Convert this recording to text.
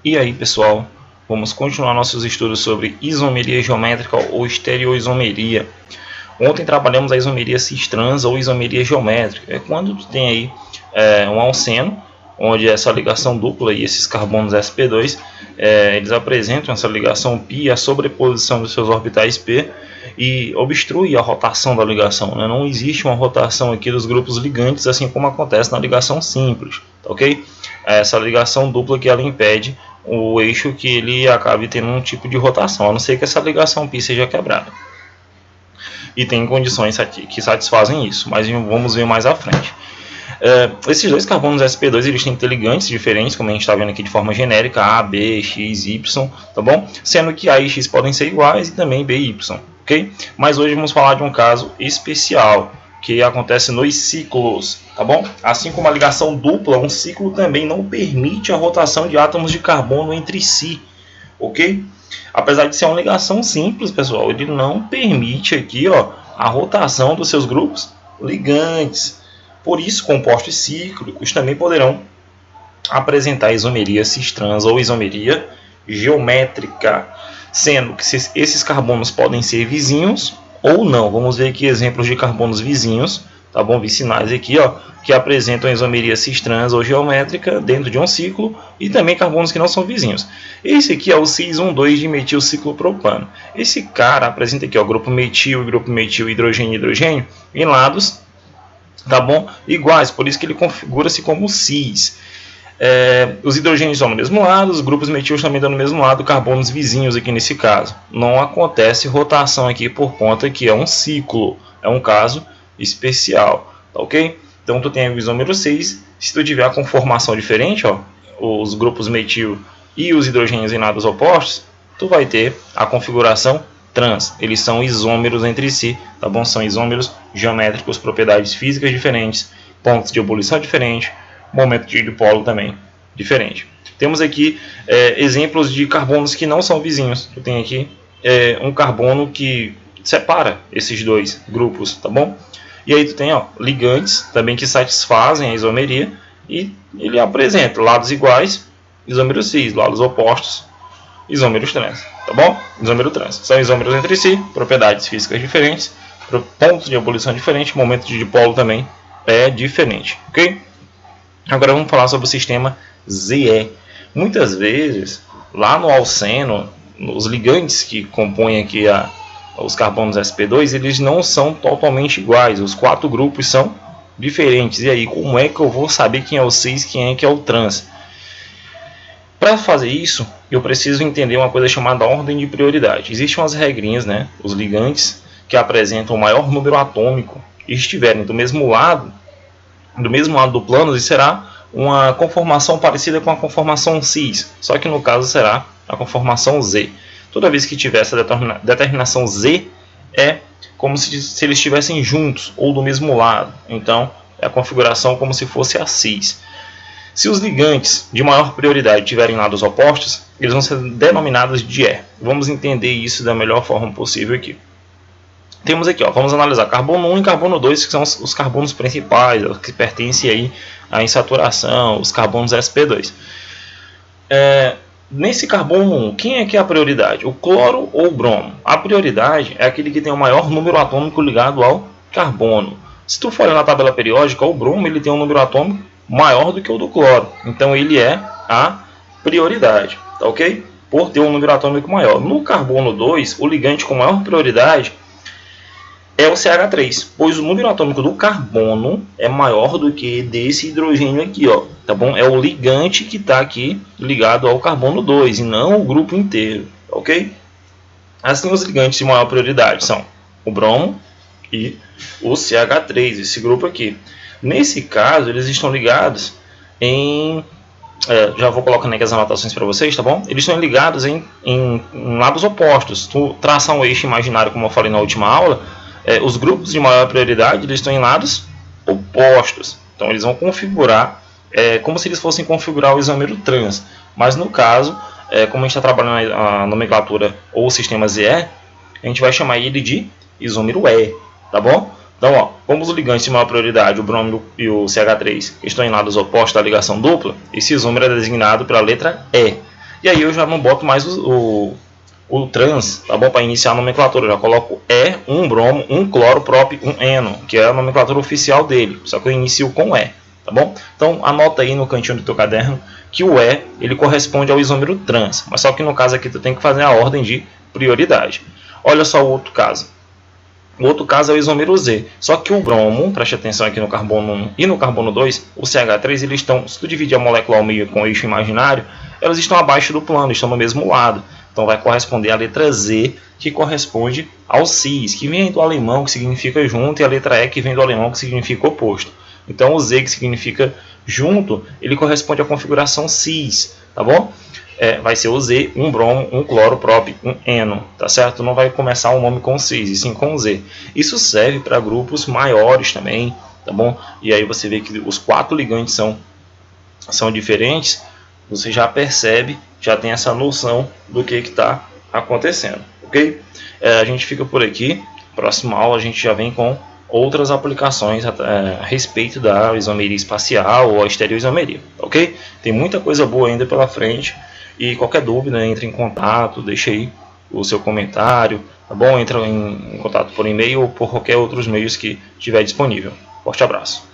E aí, pessoal, vamos continuar nossos estudos sobre isomeria geométrica ou estereoisomeria. Ontem trabalhamos a isomeria cis-trans ou isomeria geométrica. É quando tu tem aí um alceno, onde essa ligação dupla e esses carbonos sp2, eles apresentam essa ligação π e a sobreposição dos seus orbitais p e obstrui a rotação da ligação, né? Não existe uma rotação aqui dos grupos ligantes, assim como acontece na ligação simples, tá ok? Essa ligação dupla que ela impede o eixo que ele acabe tendo um tipo de rotação, a não ser que essa ligação π seja quebrada. E tem condições que satisfazem isso, mas vamos ver mais à frente. Esses dois carbonos sp2 eles têm que ter ligantes diferentes, como a gente está vendo aqui de forma genérica, A, B, X, Y, tá bom? Sendo que A e X podem ser iguais e também B e Y, ok? Mas hoje vamos falar de um caso especial, que acontece nos ciclos, tá bom? Assim como a ligação dupla, um ciclo também não permite a rotação de átomos de carbono entre si, ok? Apesar de ser uma ligação simples, pessoal, ele não permite aqui, ó, a rotação dos seus grupos ligantes. Por isso, compostos cíclicos também poderão apresentar isomeria cis-trans ou isomeria geométrica, sendo que esses carbonos podem ser vizinhos ou não. Vamos ver aqui exemplos de carbonos vizinhos, tá bom? Vicinais aqui, ó, que apresentam isomeria cis-trans ou geométrica dentro de um ciclo, e também carbonos que não são vizinhos. Esse aqui é o cis-1,2 de metilciclopropano. Esse cara apresenta aqui, ó, grupo metil e grupo metil, hidrogênio e hidrogênio em lados, tá bom? Iguais, por isso que ele configura-se como cis. Os hidrogênios estão no mesmo lado, os grupos metil também estão no mesmo lado, carbonos vizinhos aqui nesse caso. Não acontece rotação aqui por conta que é um ciclo, é um caso especial, tá ok? Então tu tem o isômero 6, se tu tiver a conformação diferente, ó, os grupos metil e os hidrogênios em lados opostos, tu vai ter a configuração trans. Eles são isômeros entre si, tá bom? São isômeros geométricos, propriedades físicas diferentes, pontos de ebulição diferentes, momento de dipolo também diferente. Temos aqui exemplos de carbonos que não são vizinhos. Tu tem aqui um carbono que separa esses dois grupos, tá bom? E aí tu tem, ó, ligantes também que satisfazem a isomeria e ele apresenta lados iguais, isômero cis, lados opostos, isômeros trans, tá bom? Isômero trans. São isômeros entre si, propriedades físicas diferentes, pontos de ebulição diferentes, momento de dipolo também é diferente, ok? Agora vamos falar sobre o sistema ZE. Muitas vezes, lá no alceno, os ligantes que compõem aqui os carbonos sp2, eles não são totalmente iguais. Os 4 grupos são diferentes. E aí, como é que eu vou saber quem é o cis e quem é que é o trans? Para fazer isso, eu preciso entender uma coisa chamada ordem de prioridade. Existem umas regrinhas, né? Os ligantes que apresentam o maior número atômico e estiverem do mesmo lado do plano, será uma conformação parecida com a conformação cis, só que no caso será a conformação Z. Toda vez que tiver essa determinação Z, é como se eles estivessem juntos ou do mesmo lado. Então, é a configuração como se fosse a cis. Se os ligantes de maior prioridade tiverem lados opostos, eles vão ser denominados de E. Vamos entender isso da melhor forma possível aqui. Temos aqui, ó, vamos analisar carbono 1 e carbono 2, que são os carbonos principais, que pertencem aí à insaturação, os carbonos sp2. Nesse carbono 1, quem é que é a prioridade? O cloro ou o bromo? A prioridade é aquele que tem o maior número atômico ligado ao carbono. Se tu for olhar na tabela periódica, o bromo ele tem um número atômico maior do que o do cloro. Então ele é a prioridade, tá ok? Por ter um número atômico maior. No carbono 2, o ligante com maior prioridade é o CH3, pois o número atômico do carbono é maior do que desse hidrogênio aqui, ó, tá bom? É o ligante que está aqui ligado ao carbono 2 e não o grupo inteiro, ok? Assim, os ligantes de maior prioridade são o bromo e o CH3, esse grupo aqui. Nesse caso, eles estão ligados em... já vou colocando aqui as anotações para vocês, tá bom? Eles estão ligados em lados opostos. Tu traçar um eixo imaginário, como eu falei na última aula, os grupos de maior prioridade eles estão em lados opostos. Então eles vão configurar como se eles fossem configurar o isômero trans. Mas no caso, como a gente está trabalhando a nomenclatura ou o sistema ZE, a gente vai chamar ele de isômero E, tá bom? Então, ó, como os ligantes de maior prioridade, o bromo e o CH3, estão em lados opostos da ligação dupla, esse isômero é designado pela letra E. E aí eu já não boto mais o trans, tá bom? Para iniciar a nomenclatura, eu já coloco E, um bromo, um cloro, prop, um eno, que é a nomenclatura oficial dele, só que eu inicio com E, tá bom? Então anota aí no cantinho do teu caderno que o E, ele corresponde ao isômero trans, mas só que no caso aqui tu tem que fazer a ordem de prioridade. Olha só o outro caso. O outro caso é o isômero Z, só que o bromo, preste atenção aqui no carbono 1 e no carbono 2, o CH3, eles estão, se tu dividir a molécula ao meio com o eixo imaginário, elas estão abaixo do plano, estão no mesmo lado. Então vai corresponder à letra Z, que corresponde ao cis, que vem do alemão, que significa junto, e a letra E, que vem do alemão, que significa oposto. Então o Z, que significa junto, ele corresponde à configuração cis, tá bom? Vai ser o Z, um bromo, um cloro, prop, um eno, tá certo? Não vai começar o nome com cis, e sim com Z. Isso serve para grupos maiores também, tá bom? E aí você vê que os 4 ligantes são diferentes, você já percebe, já tem essa noção do que está acontecendo, ok? A gente fica por aqui. Próxima aula a gente já vem com outras aplicações a respeito da isomeria espacial ou a estereoisomeria, ok? Tem muita coisa boa ainda pela frente. E qualquer dúvida, entre em contato, deixa aí o seu comentário, tá bom? Entra em contato por e-mail ou por qualquer outros meios que estiver disponível. Forte abraço.